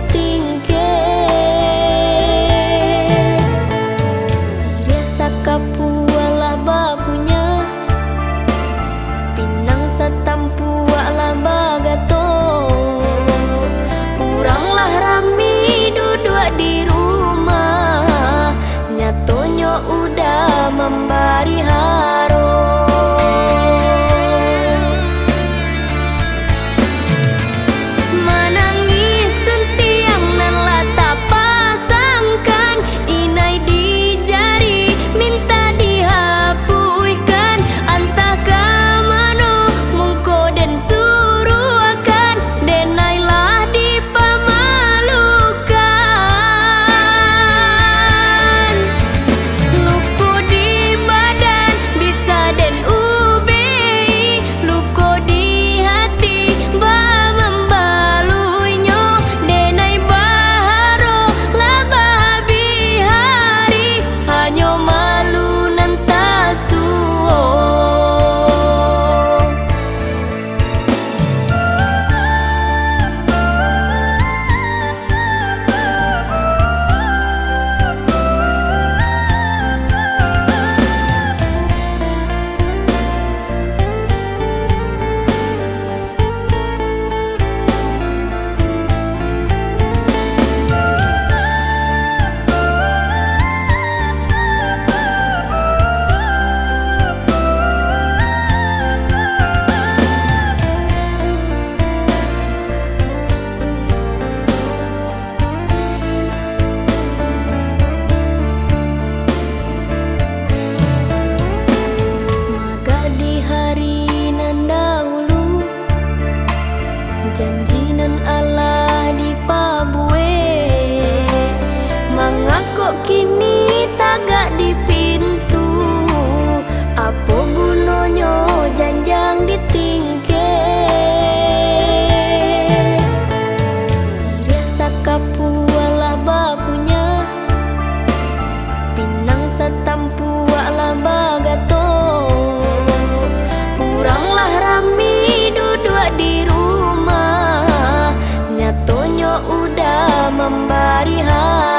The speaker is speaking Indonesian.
ditingke Siria sakapuala bakunya Pinang satampu ala bagato Uranglah rami duduk di rumah Nyatonyo udah membari haro Menangis suntiang nan lata pasangkan Inai di jari minta dihapuikan Antah kamano mungko den suruh akan Denailah dipamalukan Luku di badan bisa den ubei Luku di hati bah membaluinyo Denai baharo labah bihari Hanyo malu nan tasuo Maga di hari nan dahulu Janji nan Allah dipabue Mangako kini tagak di pintu Apa gunanya janjang ditingke Siria sakapuala bakunya Pinang satampu ala bagato Uranglah rami duduk di rumah Nyatonyo udah membari haro